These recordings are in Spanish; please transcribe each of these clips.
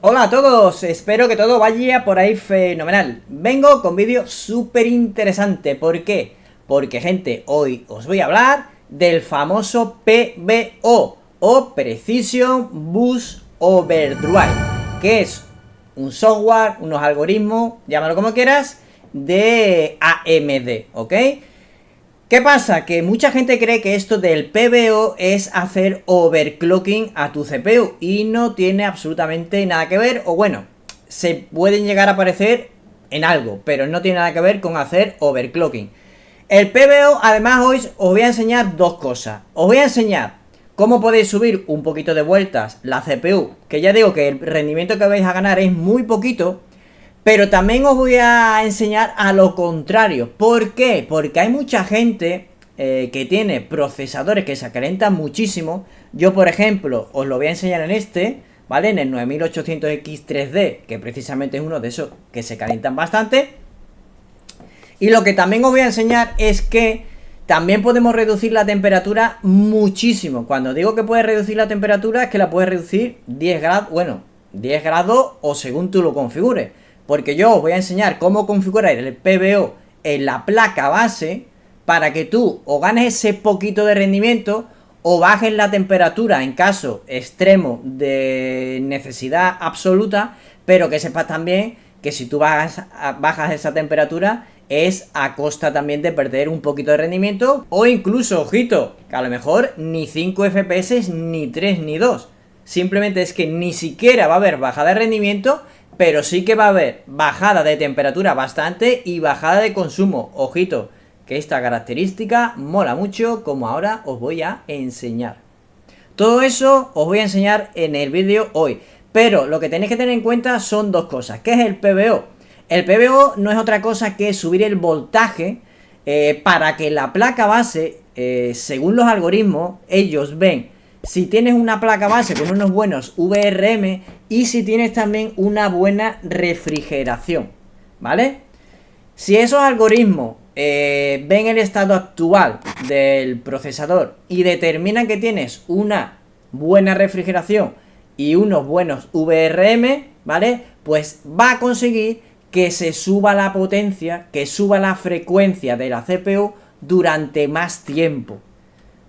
Hola a todos, espero que todo vaya por ahí fenomenal. Vengo con vídeo súper interesante. ¿Por qué? Porque, gente, hoy os voy a hablar del famoso PBO o Precision Boost Overdrive, que es un software, unos algoritmos, llámalo como quieras, de AMD, ¿ok? ¿Qué pasa? Que mucha gente cree que esto del PBO es hacer overclocking a tu CPU y no tiene absolutamente nada que ver, o bueno, se pueden llegar a parecer en algo, pero no tiene nada que ver con hacer overclocking. El PBO, además, hoy os voy a enseñar dos cosas. Os voy a enseñar cómo podéis subir un poquito de vueltas la CPU, que ya digo que el rendimiento que vais a ganar es muy poquito. Pero también os voy a enseñar a lo contrario. ¿Por qué? Porque hay mucha gente que tiene procesadores que se calentan muchísimo. Yo, por ejemplo, os lo voy a enseñar en este, ¿vale? En el 9800X3D, que precisamente es uno de esos que se calientan bastante. Y lo que también os voy a enseñar es que también podemos reducir la temperatura muchísimo. Cuando digo que puedes reducir la temperatura es que la puedes reducir 10 grados, bueno, 10 grados o según tú lo configures. Porque yo os voy a enseñar cómo configurar el PBO en la placa base para que tú o ganes ese poquito de rendimiento o bajes la temperatura en caso extremo de necesidad absoluta, pero que sepas también que si tú bajas esa temperatura es a costa también de perder un poquito de rendimiento o incluso, ojito, que a lo mejor ni 5 FPS, ni 3, ni 2. Simplemente es que ni siquiera va a haber bajada de rendimiento, pero sí que va a haber bajada de temperatura bastante y bajada de consumo. Ojito, que esta característica mola mucho, como ahora os voy a enseñar. Todo eso os voy a enseñar en el vídeo hoy. Pero lo que tenéis que tener en cuenta son dos cosas. ¿Qué es el PBO? El PBO no es otra cosa que subir el voltaje para que la placa base, según los algoritmos, ellos ven si tienes una placa base con unos buenos VRM y si tienes también una buena refrigeración, ¿vale? Si esos algoritmos ven el estado actual del procesador y determinan que tienes una buena refrigeración y unos buenos VRM, ¿vale? Pues va a conseguir que se suba la potencia, que suba la frecuencia de la CPU durante más tiempo.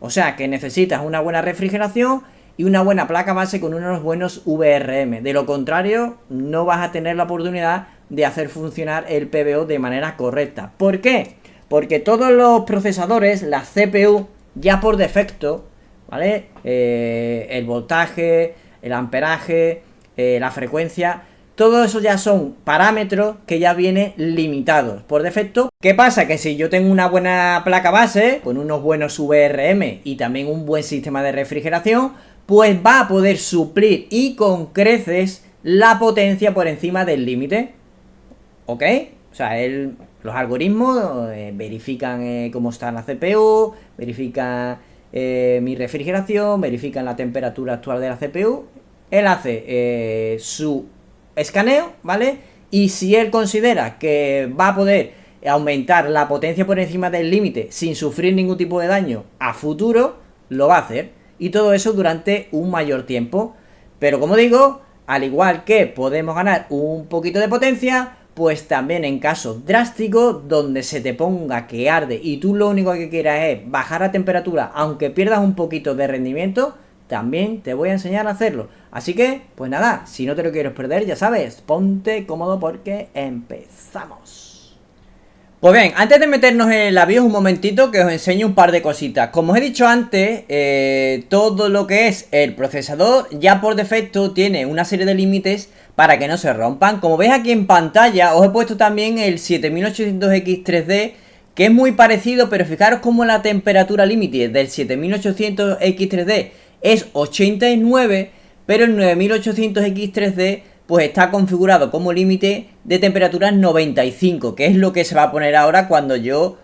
O sea que necesitas una buena refrigeración y una buena placa base con unos buenos VRM. De lo contrario, no vas a tener la oportunidad de hacer funcionar el PBO de manera correcta. ¿Por qué? Porque todos los procesadores, la CPU, ya por defecto, ¿vale? El voltaje, el amperaje, la frecuencia, todo eso ya son parámetros que ya vienen limitados por defecto. ¿Qué pasa? Que si yo tengo una buena placa base, con unos buenos VRM y también un buen sistema de refrigeración, pues va a poder suplir y con creces la potencia por encima del límite. ¿Ok? O sea, los algoritmos verifican cómo está la CPU, verifican mi refrigeración, verifican la temperatura actual de la CPU. Él hace su escaneo, ¿vale? Y si él considera que va a poder aumentar la potencia por encima del límite sin sufrir ningún tipo de daño a futuro, lo va a hacer. Y todo eso durante un mayor tiempo. Pero como digo, al igual que podemos ganar un poquito de potencia, pues también en casos drásticos donde se te ponga que arde y tú lo único que quieras es bajar la temperatura, aunque pierdas un poquito de rendimiento, también te voy a enseñar a hacerlo. Así que, pues nada, si no te lo quieres perder, ya sabes, ponte cómodo porque empezamos. Pues bien, antes de meternos en la BIOS un momentito que os enseño un par de cositas. Como os he dicho antes, todo lo que es el procesador ya por defecto tiene una serie de límites para que no se rompan. Como veis aquí en pantalla, os he puesto también el 7800X3D, que es muy parecido, pero fijaros cómo la temperatura límite del 7800X3D es 89, pero el 9800X3D pues está configurado como límite de temperatura 95, que es lo que se va a poner ahora cuando yo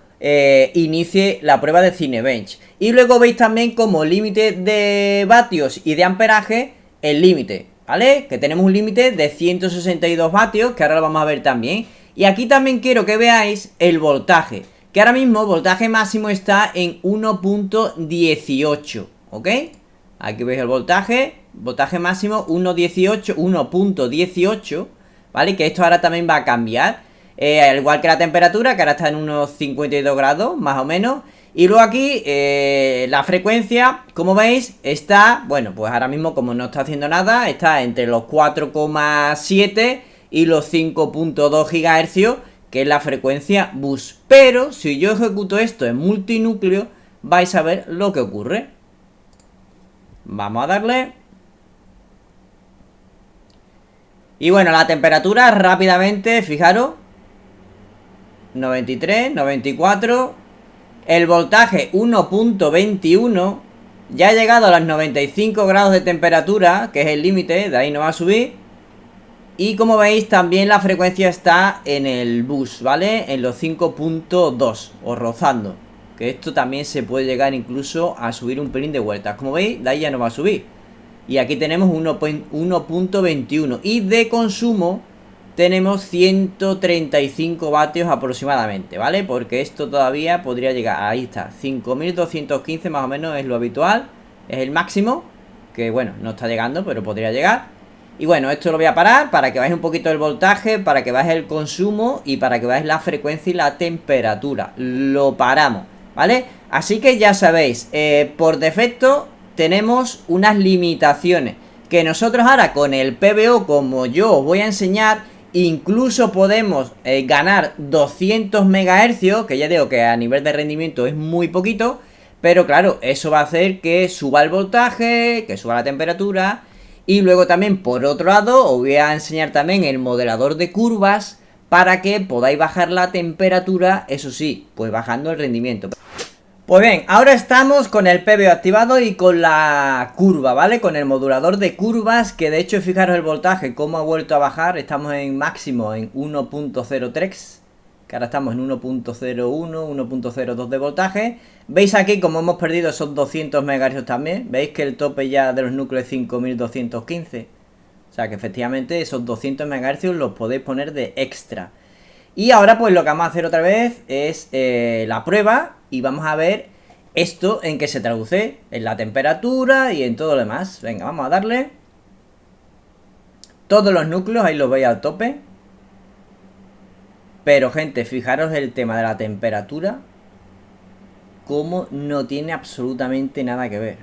inicie la prueba de Cinebench. Y luego veis también como límite de vatios y de amperaje el límite, ¿vale? Que tenemos un límite de 162 vatios, que ahora lo vamos a ver también. Y aquí también quiero que veáis el voltaje, que ahora mismo el voltaje máximo está en 1.18, ¿ok? Aquí veis el voltaje, voltaje máximo 1.18, ¿vale? Que esto ahora también va a cambiar, al igual que la temperatura, que ahora está en unos 52 grados, más o menos. Y luego aquí, la frecuencia, como veis, está, bueno, pues ahora mismo como no está haciendo nada, está entre los 4,7 y los 5.2 GHz, que es la frecuencia bus. Pero si yo ejecuto esto en multinúcleo, vais a ver lo que ocurre. Vamos a darle. Y bueno, la temperatura rápidamente, fijaros, 93, 94. El voltaje 1.21. Ya ha llegado a los 95 grados de temperatura, que es el límite, de ahí no va a subir. Y como veis, también la frecuencia está en el bus, ¿vale? En los 5.2 o rozando. Que esto también se puede llegar incluso a subir un pelín de vueltas. Como veis, de ahí ya no va a subir. Y aquí tenemos 1.21. Y de consumo tenemos 135 vatios aproximadamente, ¿vale? Porque esto todavía podría llegar, ahí está, 5215 más o menos es lo habitual. Es el máximo, que bueno, no está llegando, pero podría llegar. Y bueno, esto lo voy a parar para que veáis un poquito el voltaje, para que veáis el consumo y para que veáis la frecuencia y la temperatura. Lo paramos, ¿vale? Así que ya sabéis, por defecto tenemos unas limitaciones que nosotros ahora con el PBO, como yo os voy a enseñar, incluso podemos ganar 200 MHz, que ya digo que a nivel de rendimiento es muy poquito, pero claro, eso va a hacer que suba el voltaje, que suba la temperatura. Y luego también, por otro lado, os voy a enseñar también el modelador de curvas para que podáis bajar la temperatura, eso sí, pues bajando el rendimiento. Pues bien, ahora estamos con el PBO activado y con la curva, ¿vale? Con el modulador de curvas, que de hecho, fijaros el voltaje, cómo ha vuelto a bajar. Estamos en máximo en 1.03, que ahora estamos en 1.01, 1.02 de voltaje. Veis aquí como hemos perdido esos 200 MHz también. Veis que el tope ya de los núcleos es 5215. O sea que efectivamente esos 200 MHz los podéis poner de extra. Y ahora pues lo que vamos a hacer otra vez es la prueba y vamos a ver esto en qué se traduce, en la temperatura y en todo lo demás. Venga, vamos a darle. Todos los núcleos, ahí los veis al tope. Pero gente, fijaros el tema de la temperatura, cómo no tiene absolutamente nada que ver.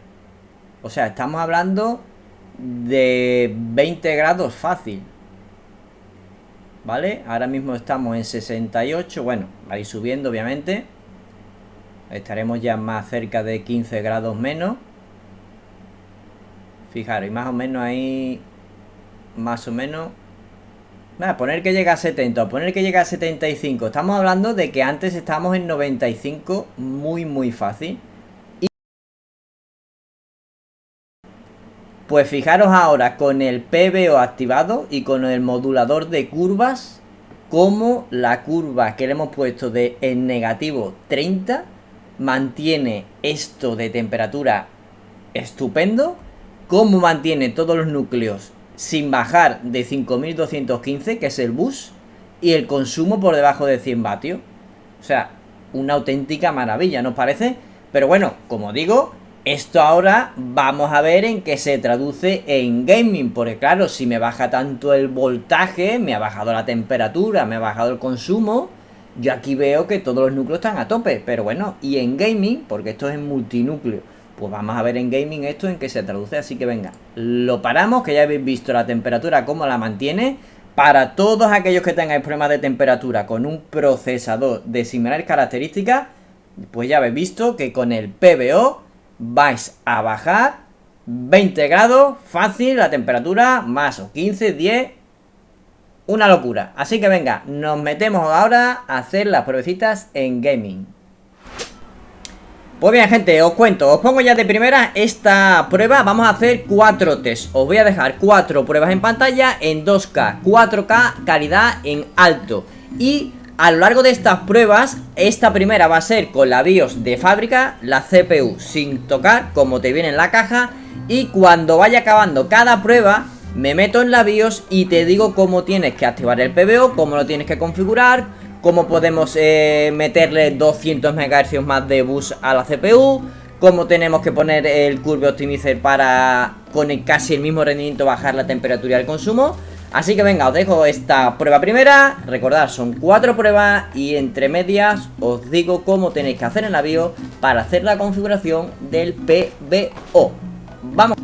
O sea, estamos hablando de 20 grados fácil, ¿vale? Ahora mismo estamos en 68, bueno, va a ir subiendo obviamente. Estaremos ya más cerca de 15 grados menos. Fijaros, y más o menos ahí, más o menos. Nada, poner que llega a 70, o poner que llega a 75. Estamos hablando de que antes estábamos en 95, muy fácil. Y pues fijaros ahora con el PBO activado y con el modulador de curvas, como la curva que le hemos puesto de en negativo 30 mantiene esto de temperatura estupendo, como mantiene todos los núcleos sin bajar de 5215, que es el bus, y el consumo por debajo de 100 vatios. O sea, una auténtica maravilla, ¿no os parece? Pero bueno, como digo, esto ahora vamos a ver en qué se traduce en gaming, porque claro, si me baja tanto el voltaje, me ha bajado la temperatura, me ha bajado el consumo, yo aquí veo que todos los núcleos están a tope. Pero bueno, y en gaming, porque esto es en multinúcleo, pues vamos a ver en gaming esto en qué se traduce. Así que venga, lo paramos, que ya habéis visto la temperatura cómo la mantiene. Para todos aquellos que tengáis problemas de temperatura con un procesador de similares características, pues ya habéis visto que con el PBO vais a bajar 20 grados fácil la temperatura, más o 15, 10, una locura. Así que venga, nos metemos ahora a hacer las pruebecitas en gaming. Pues bien gente, os cuento, os pongo ya de primera esta prueba. Vamos a hacer 4 tests. Os voy a dejar 4 pruebas en pantalla en 2K, 4K, calidad en alto. Y a lo largo de estas pruebas, esta primera va a ser con la BIOS de fábrica, la CPU sin tocar, como te viene en la caja. Y cuando vaya acabando cada prueba, me meto en la BIOS y te digo cómo tienes que activar el PBO, cómo lo tienes que configurar, cómo podemos meterle 200 MHz más de bus a la CPU, cómo tenemos que poner el Curve Optimizer para con casi el mismo rendimiento bajar la temperatura y el consumo. Así que venga, os dejo esta prueba primera. Recordad, son 4 pruebas y entre medias os digo cómo tenéis que hacer en la BIOS para hacer la configuración del PBO. Vamos.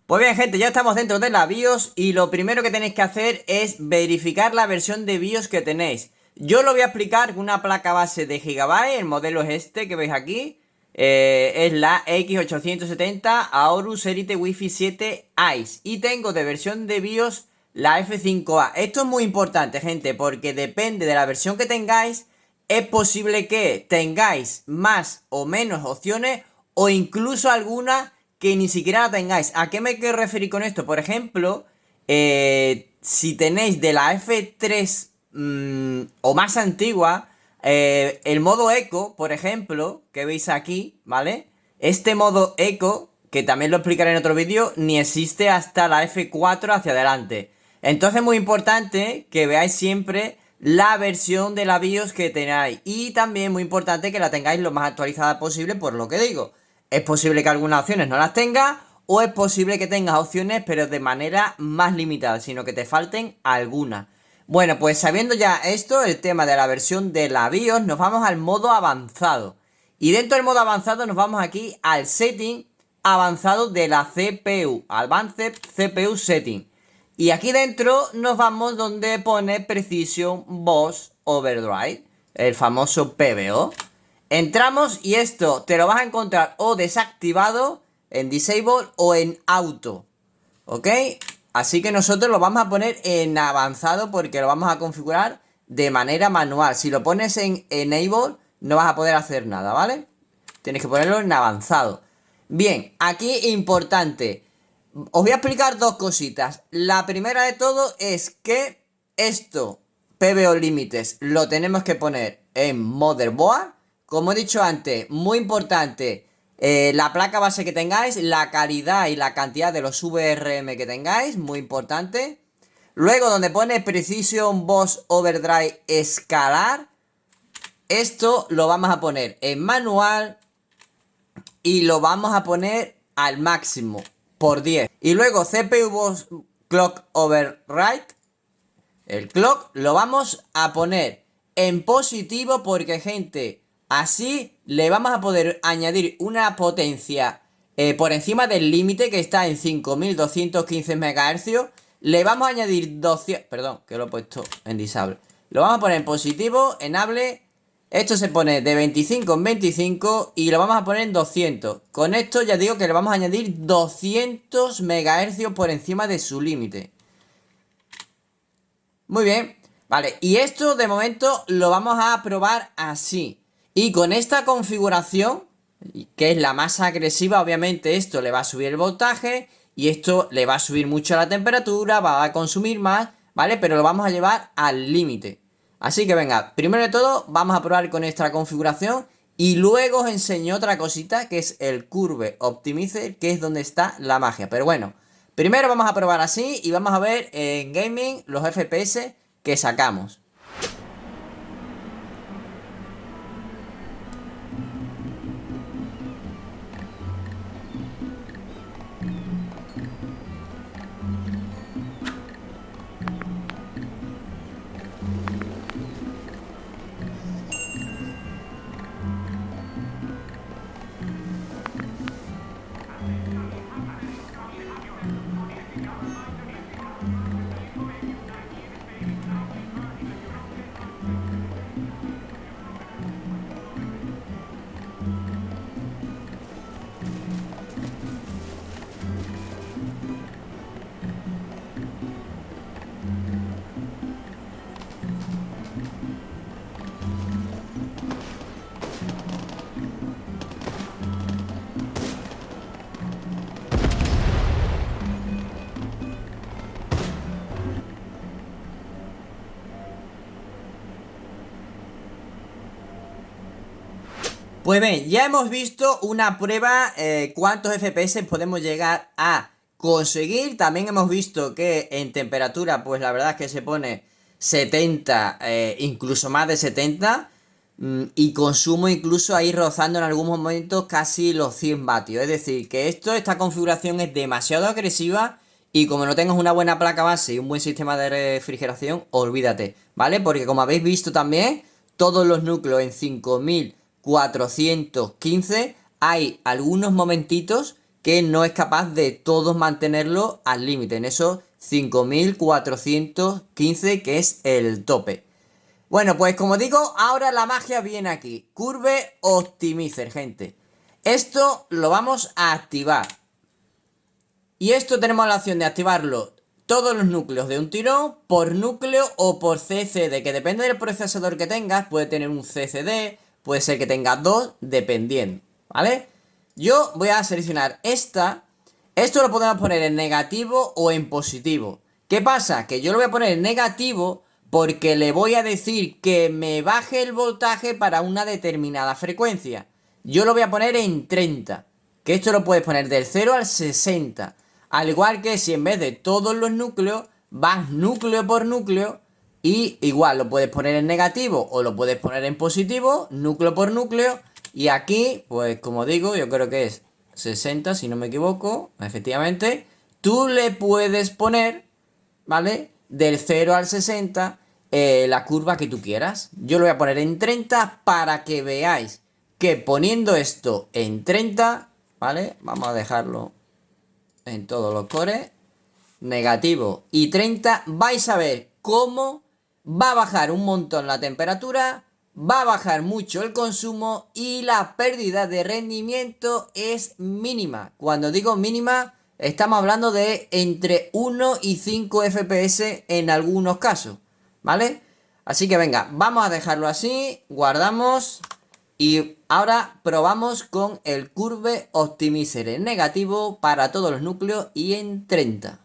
Pues bien, gente, ya estamos dentro de la BIOS y lo primero que tenéis que hacer es verificar la versión de BIOS que tenéis. Yo lo voy a explicar con una placa base de Gigabyte, el modelo es este que veis aquí. Es la X870 Aorus Elite Wi-Fi 7 Ice y tengo de versión de BIOS la F5A. Esto es muy importante, gente, porque depende de la versión que tengáis, es posible que tengáis más o menos opciones o incluso algunas que ni siquiera la tengáis. ¿A qué me quiero referir con esto? Por ejemplo, si tenéis de la F3 o más antigua, el modo eco, por ejemplo, que veis aquí, ¿vale? Este modo eco, que también lo explicaré en otro vídeo, ni existe hasta la F4 hacia adelante. Entonces es muy importante que veáis siempre la versión de la BIOS que tengáis. Y también muy importante que la tengáis lo más actualizada posible, por lo que digo. Es posible que algunas opciones no las tengas, o es posible que tengas opciones pero de manera más limitada, sino que te falten algunas. Bueno, pues sabiendo ya esto, el tema de la versión de la BIOS, nos vamos al modo avanzado. Y dentro del modo avanzado nos vamos aquí al setting avanzado de la CPU, Advanced CPU Setting. Y aquí dentro nos vamos donde pone Precision Boost Overdrive, el famoso PBO. Entramos y esto te lo vas a encontrar o desactivado en Disable o en Auto, ¿ok? Así que nosotros lo vamos a poner en avanzado porque lo vamos a configurar de manera manual. Si lo pones en Enable no vas a poder hacer nada, ¿vale? Tienes que ponerlo en avanzado. Bien, aquí importante. Os voy a explicar dos cositas. La primera de todo es que esto, PBO Límites, lo tenemos que poner en Motherboard. Como he dicho antes, muy importante, la placa base que tengáis, la calidad y la cantidad de los VRM que tengáis, muy importante. Luego donde pone Precision Boost Overdrive escalar, esto lo vamos a poner en manual y lo vamos a poner al máximo, por 10. Y luego CPU Boost Clock Override, el clock lo vamos a poner en positivo porque, gente, así le vamos a poder añadir una potencia por encima del límite que está en 5215 MHz. Le vamos a añadir 200... Perdón, que lo he puesto en disable. Lo vamos a poner en positivo, enable. Esto se pone de 25 en 25 y lo vamos a poner en 200. Con esto ya digo que le vamos a añadir 200 MHz por encima de su límite. Muy bien, vale, y esto de momento lo vamos a probar así. Y con esta configuración, que es la más agresiva, obviamente esto le va a subir el voltaje y esto le va a subir mucho la temperatura, va a consumir más, ¿vale? Pero lo vamos a llevar al límite. Así que venga, primero de todo vamos a probar con esta configuración y luego os enseño otra cosita que es el Curve Optimizer, que es donde está la magia. Pero bueno, primero vamos a probar así y vamos a ver en gaming los FPS que sacamos. Pues bien, ya hemos visto una prueba cuántos FPS podemos llegar a conseguir. También hemos visto que en temperatura, pues la verdad es que se pone 70, incluso más de 70. Y consumo incluso ahí rozando en algunos momentos casi los 100 vatios. Es decir, que esta configuración es demasiado agresiva. Y como no tengas una buena placa base y un buen sistema de refrigeración, olvídate, ¿vale? Porque como habéis visto también, todos los núcleos en 5415, hay algunos momentitos que no es capaz de todos mantenerlo al límite, en esos 5415 que es el tope. Bueno, pues como digo, ahora la magia viene aquí. Curve Optimizer, gente. Esto lo vamos a activar. Y esto tenemos la opción de activarlo todos los núcleos de un tirón, por núcleo o por CCD, que depende del procesador que tengas, puede tener un CCD, puede ser que tengas dos, dependiendo, ¿vale? Yo voy a seleccionar esta. Esto lo podemos poner en negativo o en positivo. ¿Qué pasa? Que yo lo voy a poner en negativo porque le voy a decir que me baje el voltaje para una determinada frecuencia. Yo lo voy a poner en 30, que esto lo puedes poner del 0 al 60. Al igual que si en vez de todos los núcleos, vas núcleo por núcleo y igual lo puedes poner en negativo o lo puedes poner en positivo, núcleo por núcleo. Y aquí, pues como digo, yo creo que es 60, si no me equivoco, efectivamente. Tú le puedes poner, ¿vale? Del 0 al 60, la curva que tú quieras. Yo lo voy a poner en 30 para que veáis que poniendo esto en 30, ¿vale? Vamos a dejarlo en todos los cores, negativo y 30, vais a ver cómo va a bajar un montón la temperatura, va a bajar mucho el consumo y la pérdida de rendimiento es mínima. Cuando digo mínima, estamos hablando de entre 1 y 5 FPS en algunos casos, ¿vale? Así que venga, vamos a dejarlo así, guardamos. Y ahora probamos con el Curve Optimizer en negativo para todos los núcleos y en 30.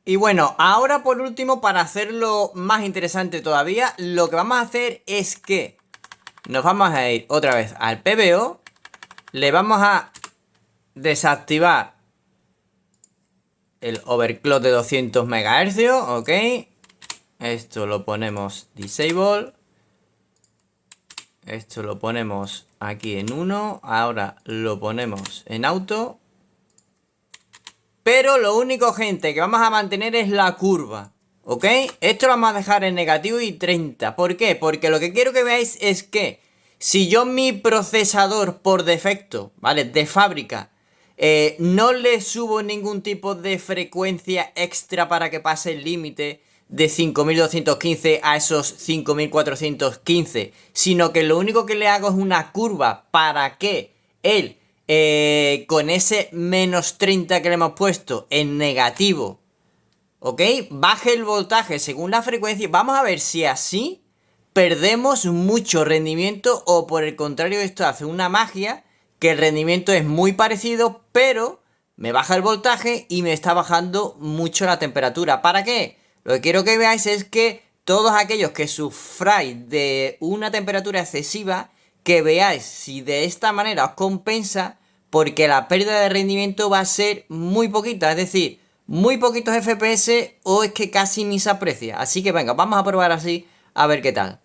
Y bueno, ahora por último, para hacerlo más interesante todavía, lo que vamos a hacer es que nos vamos a ir otra vez al PBO, le vamos a desactivar el overclock de 200 MHz, ¿ok? Esto lo ponemos disable, esto lo ponemos aquí en 1, ahora lo ponemos en auto. Pero lo único, gente, que vamos a mantener es la curva, ¿ok? Esto lo vamos a dejar en negativo y 30. ¿Por qué? Porque lo que quiero que veáis es que si yo mi procesador por defecto, ¿vale? De fábrica, no le subo ningún tipo de frecuencia extra para que pase el límite de 5215 a esos 5415, sino que lo único que le hago es una curva para que él... con ese menos 30 que le hemos puesto en negativo, ¿ok? Baje el voltaje según la frecuencia. Vamos a ver si así perdemos mucho rendimiento o por el contrario esto hace una magia que el rendimiento es muy parecido, pero me baja el voltaje y me está bajando mucho la temperatura. ¿Para qué? Lo que quiero que veáis es que todos aquellos que sufráis de una temperatura excesiva, que veáis si de esta manera os compensa, porque la pérdida de rendimiento va a ser muy poquita, es decir, muy poquitos FPS o es que casi ni se aprecia. Así que venga, vamos a probar así A ver qué tal.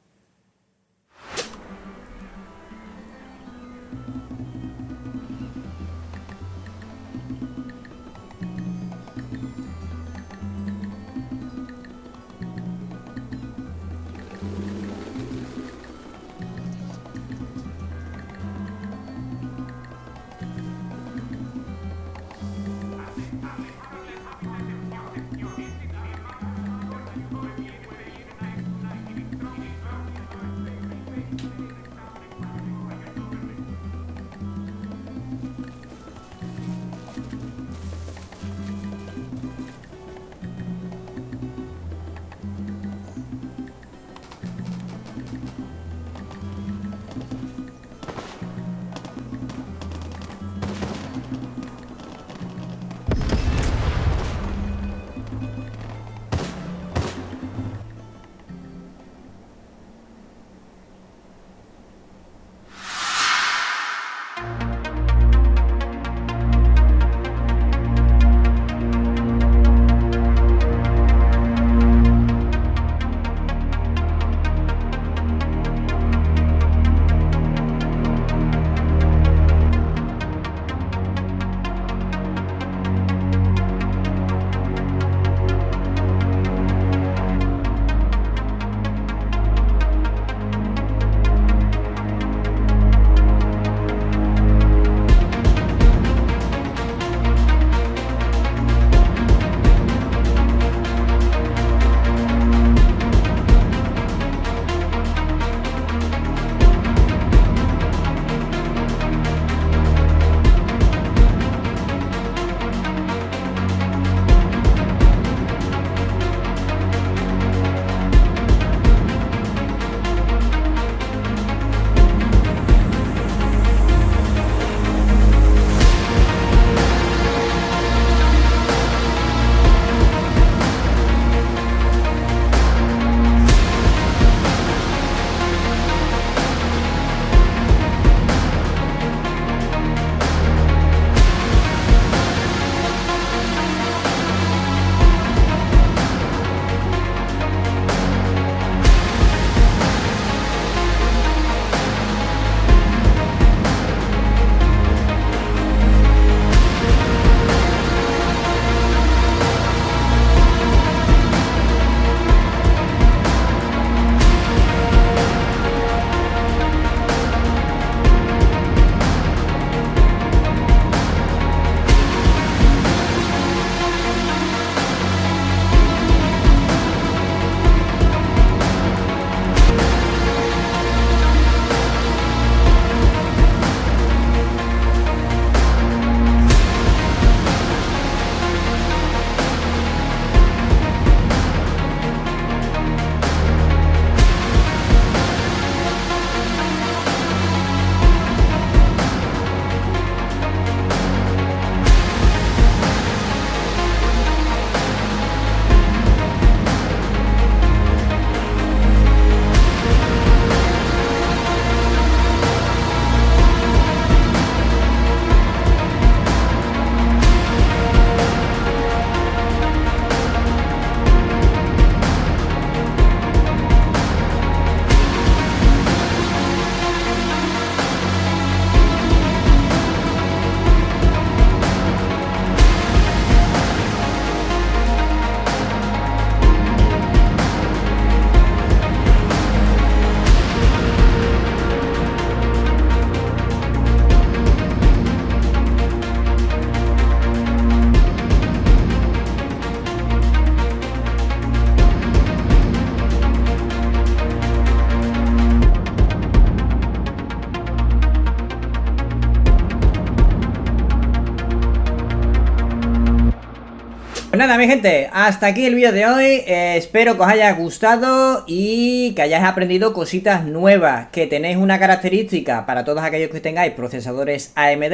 Pues nada, mi gente, hasta aquí el vídeo de hoy. Espero que os haya gustado y que hayáis aprendido cositas nuevas. Que tenéis una característica para todos aquellos que tengáis procesadores AMD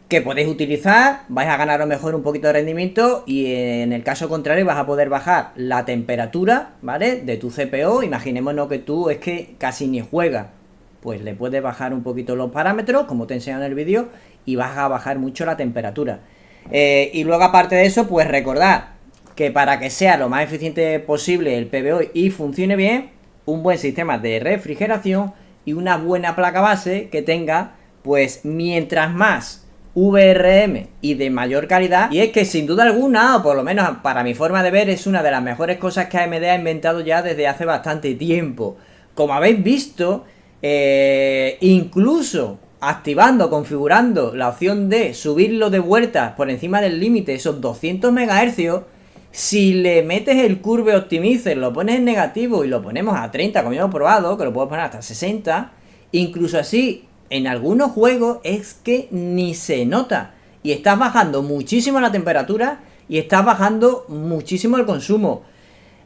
que podéis utilizar, vais a ganar a lo mejor un poquito de rendimiento y en el caso contrario vas a poder bajar la temperatura, ¿vale? De tu CPO. Imaginémonos que tú es que casi ni juegas, pues le puedes bajar un poquito los parámetros, como te he enseñado en el vídeo, y vas a bajar mucho la temperatura. Y luego aparte de eso, pues recordad que para que sea lo más eficiente posible el PBO y funcione bien, un buen sistema de refrigeración y una buena placa base que tenga, pues mientras más VRM y de mayor calidad. Y es que sin duda alguna, o por lo menos para mi forma de ver, es una de las mejores cosas que AMD ha inventado ya desde hace bastante tiempo. Como habéis visto, incluso activando, configurando la opción de subirlo de vuelta por encima del límite, esos 200 MHz, si le metes el Curve Optimizer, lo pones en negativo y lo ponemos a 30, como hemos probado, que lo puedes poner hasta 60, incluso así, en algunos juegos es que ni se nota. Y estás bajando muchísimo la temperatura y estás bajando muchísimo el consumo.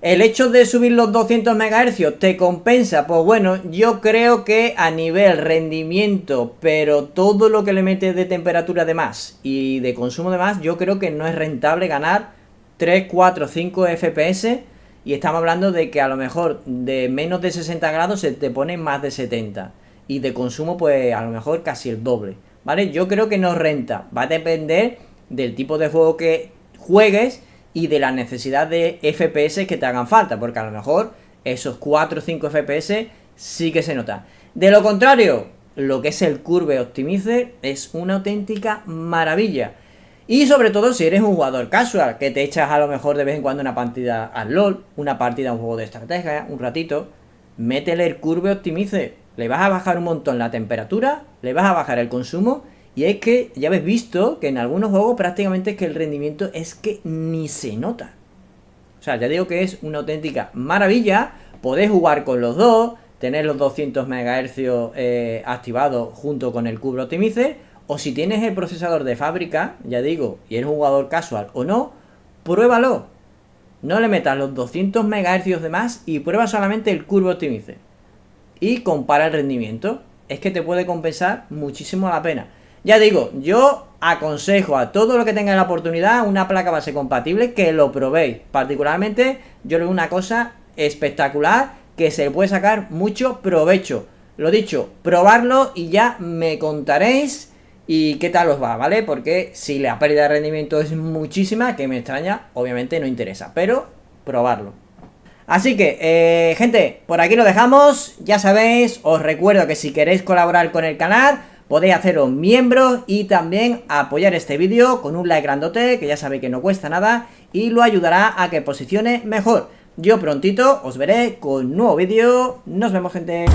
¿El hecho de subir los 200 MHz te compensa? Pues bueno, yo creo que a nivel rendimiento, pero todo lo que le metes de temperatura de más y de consumo de más, yo creo que no es rentable ganar 3, 4, 5 FPS. Y estamos hablando de que a lo mejor de menos de 60 grados se te pone más de 70. Y de consumo pues a lo mejor casi el doble, ¿vale? Yo creo que no renta. Va a depender del tipo de juego que juegues y de la necesidad de FPS que te hagan falta, porque a lo mejor esos 4 o 5 FPS sí que se nota. De lo contrario, lo que es el Curve Optimizer es una auténtica maravilla. Y sobre todo si eres un jugador casual, que te echas a lo mejor de vez en cuando una partida al LoL, una partida a un juego de estrategia, un ratito, métele el Curve Optimizer. Le vas a bajar un montón la temperatura, le vas a bajar el consumo. Y es que ya habéis visto que en algunos juegos prácticamente es que el rendimiento es que ni se nota. O sea, ya digo que es una auténtica maravilla. Podéis jugar con los dos, tener los 200 MHz activados junto con el Curve Optimizer. O si tienes el procesador de fábrica, ya digo, y eres un jugador casual o no, pruébalo. No le metas los 200 MHz de más y prueba solamente el Curve Optimizer. Y compara el rendimiento. Es que te puede compensar muchísimo la pena. Ya digo, yo aconsejo a todo lo que tenga la oportunidad una placa base compatible que lo probéis. Particularmente yo le veo una cosa espectacular que se le puede sacar mucho provecho. Lo dicho, probarlo y ya me contaréis y qué tal os va, ¿vale? Porque si la pérdida de rendimiento es muchísima, que me extraña, obviamente no interesa, pero probarlo. Así que, gente, por aquí lo dejamos. Ya sabéis, os recuerdo que si queréis colaborar con el canal, podéis haceros miembros y también apoyar este vídeo con un like grandote, que ya sabéis que no cuesta nada y lo ayudará a que posicione mejor. Yo prontito os veré con un nuevo vídeo. Nos vemos, gente.